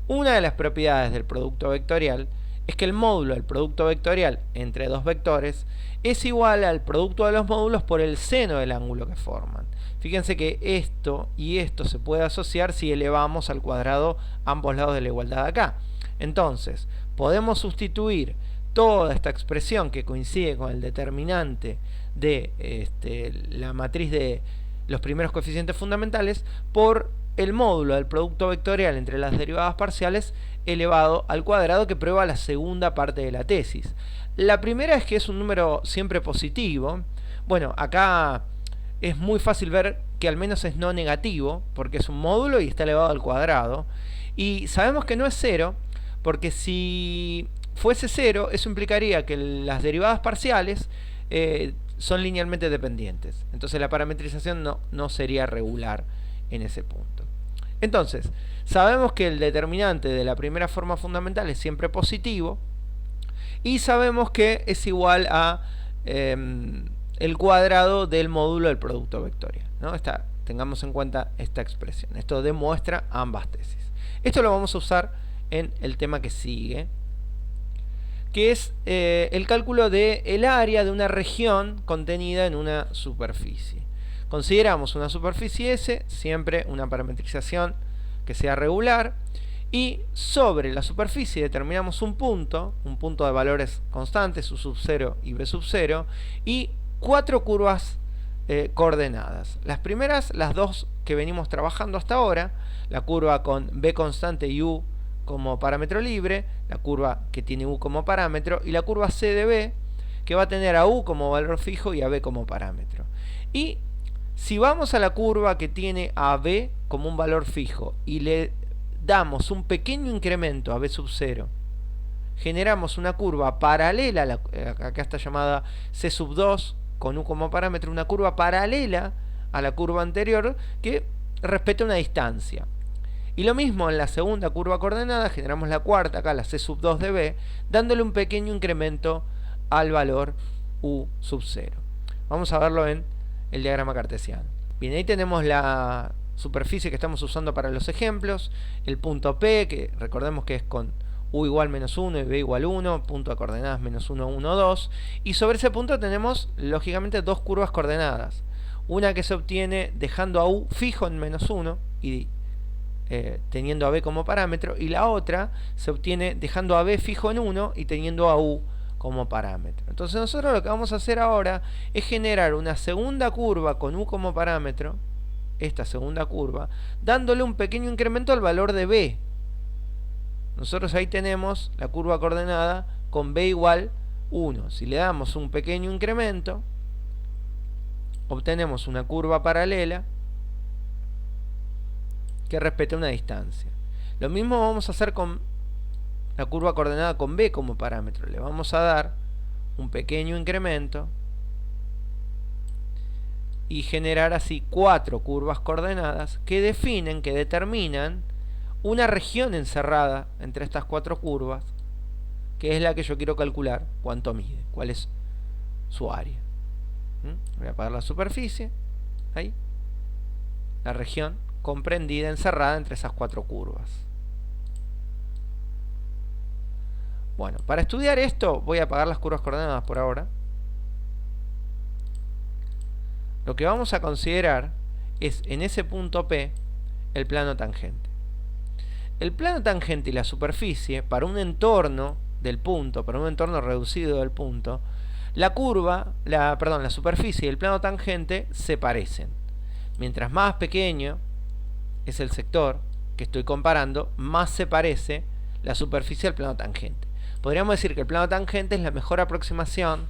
Una de las propiedades del producto vectorial es que el módulo del producto vectorial entre dos vectores es igual al producto de los módulos por el seno del ángulo que forman. Fíjense que esto y esto se puede asociar si elevamos al cuadrado ambos lados de la igualdad acá. Entonces, podemos sustituir toda esta expresión que coincide con el determinante de la matriz de los primeros coeficientes fundamentales por el módulo del producto vectorial entre las derivadas parciales elevado al cuadrado, que prueba la segunda parte de la tesis. La primera es que es un número siempre positivo. Bueno, acá es muy fácil ver que al menos es no negativo, porque es un módulo y está elevado al cuadrado. Y sabemos que no es cero, porque si fuese cero, eso implicaría que las derivadas parciales son linealmente dependientes. Entonces la parametrización no sería regular en ese punto. Entonces, sabemos que el determinante de la primera forma fundamental es siempre positivo, y sabemos que es igual a el cuadrado del módulo del producto vectorial, ¿no? Tengamos en cuenta esta expresión. Esto demuestra ambas tesis. Esto lo vamos a usar en el tema que sigue, que es el cálculo del área de una región contenida en una superficie. Consideramos una superficie S, siempre una parametrización que sea regular, y sobre la superficie determinamos un punto de valores constantes, U sub 0 y B sub 0, y 4 curvas coordenadas. Las primeras, las dos que venimos trabajando hasta ahora, la curva con B constante y U como parámetro libre, la curva que tiene U como parámetro, y la curva C de B, que va a tener a U como valor fijo y a B como parámetro. Y si vamos a la curva que tiene a B como un valor fijo y le damos un pequeño incremento a B sub 0, generamos una curva paralela, acá está llamada C sub 2 con U como parámetro, una curva paralela a la curva anterior que respeta una distancia. Y lo mismo en la segunda curva coordenada, generamos la cuarta, acá la C sub 2 de B, dándole un pequeño incremento al valor U sub 0. Vamos a verlo en el diagrama cartesiano. Bien, ahí tenemos la superficie que estamos usando para los ejemplos, el punto P, que recordemos que es con U igual menos 1 y B igual 1, punto de coordenadas menos 1, 1, 2, y sobre ese punto tenemos lógicamente dos curvas coordenadas, una que se obtiene dejando a U fijo en menos 1 y teniendo a B como parámetro, y la otra se obtiene dejando a B fijo en 1 y teniendo a U como parámetro. Entonces nosotros lo que vamos a hacer ahora es generar una segunda curva con U como parámetro, esta segunda curva, dándole un pequeño incremento al valor de B. Nosotros ahí tenemos la curva coordenada con B igual 1. Si le damos un pequeño incremento, obtenemos una curva paralela que respeta una distancia. Lo mismo vamos a hacer con la curva coordenada con B como parámetro. Le vamos a dar un pequeño incremento y generar así 4 curvas coordenadas que determinan una región encerrada entre estas 4 curvas, que es la que yo quiero calcular cuánto mide, cuál es su área. Voy a apagar la superficie, ahí, la región comprendida, encerrada entre esas 4 curvas. Bueno, para estudiar esto voy a apagar las curvas coordenadas por ahora. lo que vamos a considerar es en ese punto P el plano tangente. El plano tangente y la superficie, para un entorno del punto, para un entorno reducido del punto, la superficie y el plano tangente se parecen. Mientras más pequeño es el sector que estoy comparando, más se parece la superficie al plano tangente. Podríamos decir que el plano tangente es la mejor aproximación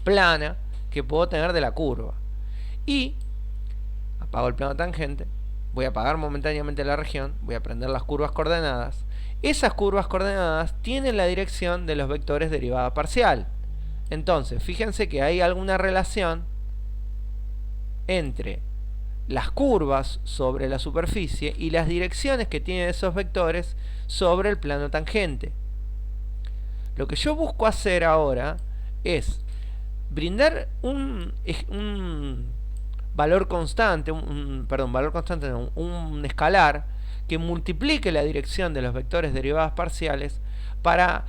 plana que puedo tener de la curva. Y apago el plano tangente, voy a apagar momentáneamente la región, voy a prender las curvas coordenadas. Esas curvas coordenadas tienen la dirección de los vectores derivada parcial. Entonces, fíjense que hay alguna relación entre las curvas sobre la superficie y las direcciones que tienen esos vectores sobre el plano tangente. Lo que yo busco hacer ahora es brindar un valor constante, un escalar que multiplique la dirección de los vectores derivadas parciales para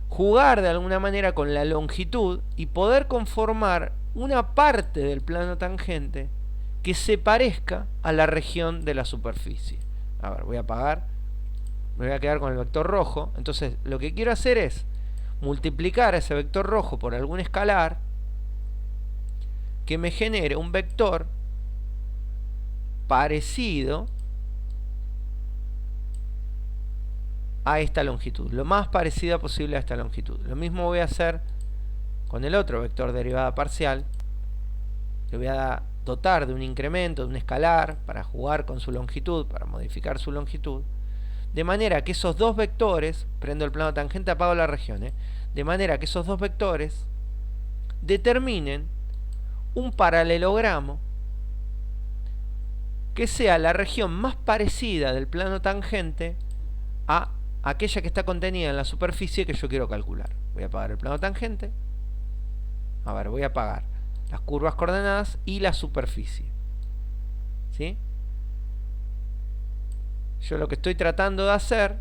jugar de alguna manera con la longitud y poder conformar una parte del plano tangente que se parezca a la región de la superficie. A ver, voy a apagar, me voy a quedar con el vector rojo. Entonces lo que quiero hacer es multiplicar ese vector rojo por algún escalar que me genere un vector parecido a esta longitud, lo más parecida posible a esta longitud. Lo mismo voy a hacer con el otro vector derivada parcial. Le voy a dotar de un incremento, de un escalar, para jugar con su longitud, para modificar su longitud, de manera que esos dos vectores, prendo el plano tangente, apago la región, de manera que esos dos vectores determinen un paralelogramo que sea la región más parecida del plano tangente a aquella que está contenida en la superficie que yo quiero calcular. Voy a apagar el plano tangente. A ver, voy a apagar las curvas coordenadas y la superficie. ¿Sí? Yo lo que estoy tratando de hacer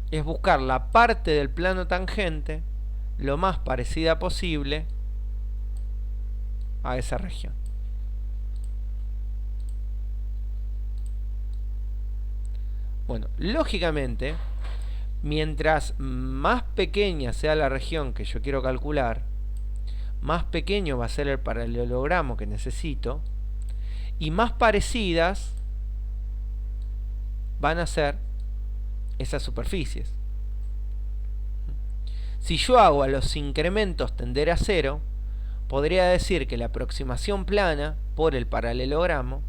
es buscar la parte del plano tangente lo más parecida posible a esa región. Bueno, lógicamente, mientras más pequeña sea la región que yo quiero calcular, más pequeño va a ser el paralelogramo que necesito y más parecidas van a ser esas superficies. Si yo hago a los incrementos tender a cero, podría decir que la aproximación plana por el paralelogramo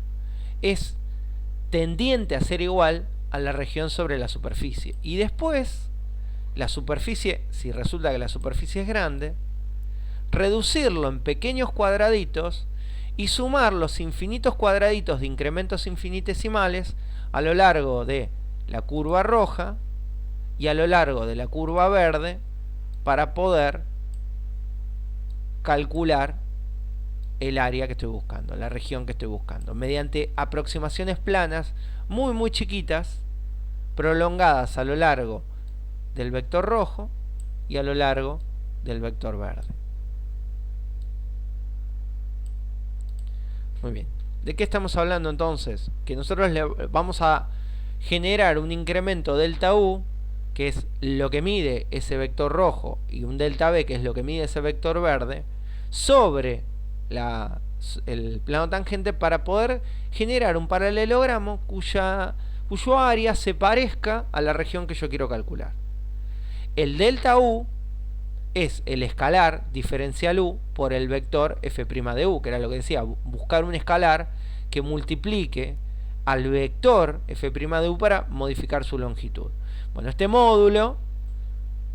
es tendiente a ser igual a la región sobre la superficie. Y después, la superficie, si resulta que la superficie es grande, reducirlo en pequeños cuadraditos y sumar los infinitos cuadraditos de incrementos infinitesimales a lo largo de la curva roja y a lo largo de la curva verde para poder calcular el área que estoy buscando, la región que estoy buscando, mediante aproximaciones planas muy chiquitas, prolongadas a lo largo del vector rojo y a lo largo del vector verde. Muy bien. ¿De qué estamos hablando entonces? Que nosotros le vamos a generar un incremento delta U, que es lo que mide ese vector rojo, y un delta B, que es lo que mide ese vector verde, sobre el plano tangente para poder generar un paralelogramo cuyo área se parezca a la región que yo quiero calcular. El delta U es el escalar diferencial U por el vector f' de U, que era lo que decía, buscar un escalar que multiplique al vector f' de U para modificar su longitud. Bueno, este módulo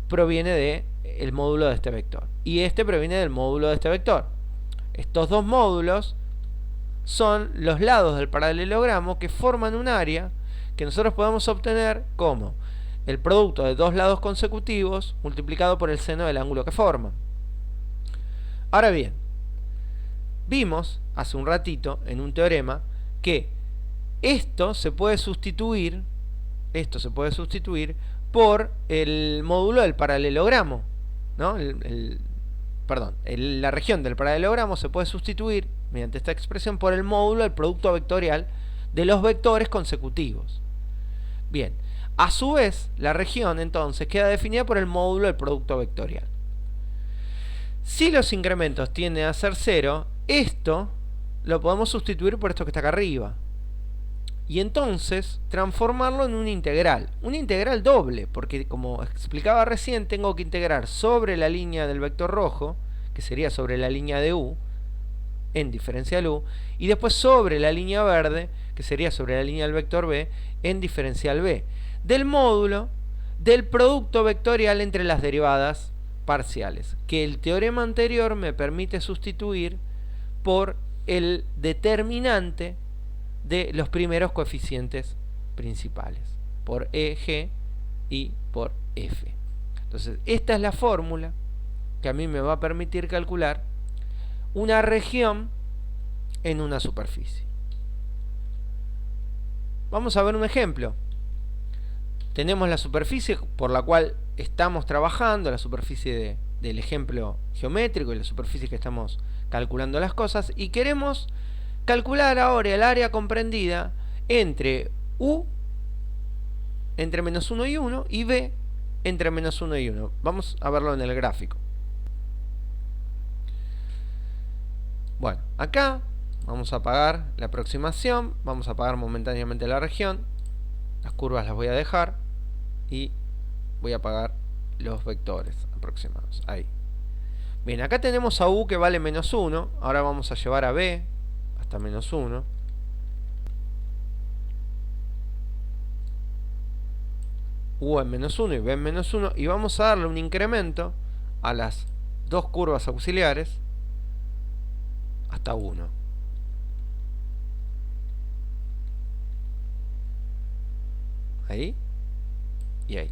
proviene del módulo de este vector y este proviene del módulo de este vector. Estos dos módulos son los lados del paralelogramo que forman un área que nosotros podemos obtener como el producto de dos lados consecutivos multiplicado por el seno del ángulo que forman. Ahora bien, vimos hace un ratito en un teorema que esto se puede sustituir por el módulo del paralelogramo, ¿no? perdón, la región del paralelogramo se puede sustituir mediante esta expresión por el módulo del producto vectorial de los vectores consecutivos. Bien, a su vez, la región entonces queda definida por el módulo del producto vectorial. Si los incrementos tienden a ser 0, esto lo podemos sustituir por esto que está acá arriba. Y entonces transformarlo en una integral doble, porque como explicaba recién, tengo que integrar sobre la línea del vector rojo, que sería sobre la línea de u, en diferencial u, y después sobre la línea verde, que sería sobre la línea del vector b, en diferencial b, del módulo del producto vectorial entre las derivadas parciales, que el teorema anterior me permite sustituir por el determinante de los primeros coeficientes principales, por e, g y por f. Entonces, esta es la fórmula que a mí me va a permitir calcular una región en una superficie. Vamos a ver un ejemplo. Tenemos la superficie por la cual estamos trabajando, la superficie del ejemplo geométrico y la superficie que estamos calculando las cosas, y queremos calcular ahora el área comprendida entre u entre menos 1 y 1 y b entre menos 1 y 1. Vamos a verlo en el gráfico. Bueno, acá vamos a apagar la aproximación, vamos a apagar momentáneamente la región, las curvas las voy a dejar y voy a apagar los vectores aproximados. Ahí. Bien, acá tenemos a u que vale menos 1, ahora vamos a llevar a b hasta menos 1. U en menos 1 y b en menos 1, y vamos a darle un incremento a las dos curvas auxiliares hasta 1. Ahí y ahí.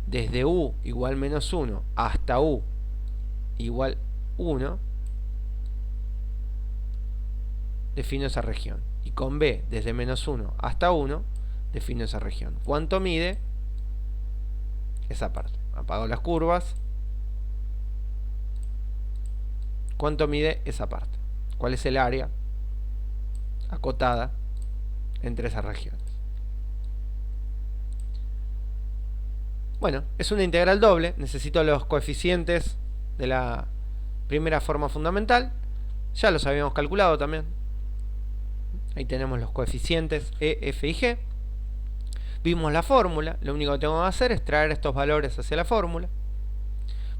Desde u igual menos 1 hasta u igual 1, defino esa región. Y con b desde menos 1 hasta 1, defino esa región. ¿Cuánto mide esa parte? Apago las curvas. ¿Cuánto mide esa parte? ¿Cuál es el área acotada entre esas regiones? Bueno, es una integral doble. Necesito los coeficientes de la primera forma fundamental. Ya los habíamos calculado también. Ahí tenemos los coeficientes e, f y g. Vimos la fórmula. Lo único que tengo que hacer es traer estos valores hacia la fórmula.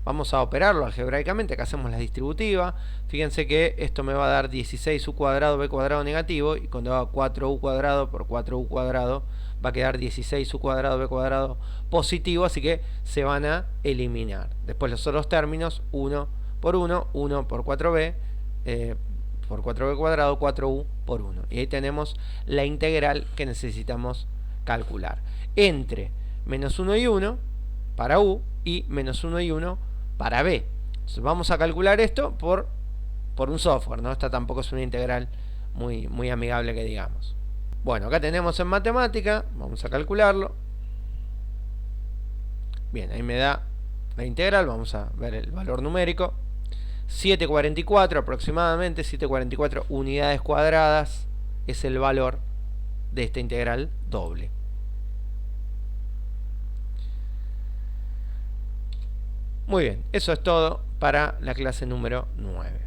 Vamos a operarlo algebraicamente. Acá hacemos la distributiva. Fíjense que esto me va a dar 16u cuadrado b cuadrado negativo. Y cuando haga 4u cuadrado por 4u cuadrado va a quedar 16u cuadrado b cuadrado positivo. Así que se van a eliminar. Después los otros términos, 1 por 1, 1 por 4b, por 4b cuadrado, 4u por 1. Y ahí tenemos la integral que necesitamos calcular. Entre menos 1 y 1 para u y menos 1 y 1 para b. Entonces vamos a calcular esto por un software, ¿no? Esta tampoco es una integral muy amigable que digamos. Bueno, acá tenemos en matemática, vamos a calcularlo. Bien, ahí me da la integral, vamos a ver el valor numérico. 744 aproximadamente, 744 unidades cuadradas es el valor de esta integral doble. Muy bien, eso es todo para la clase número 9.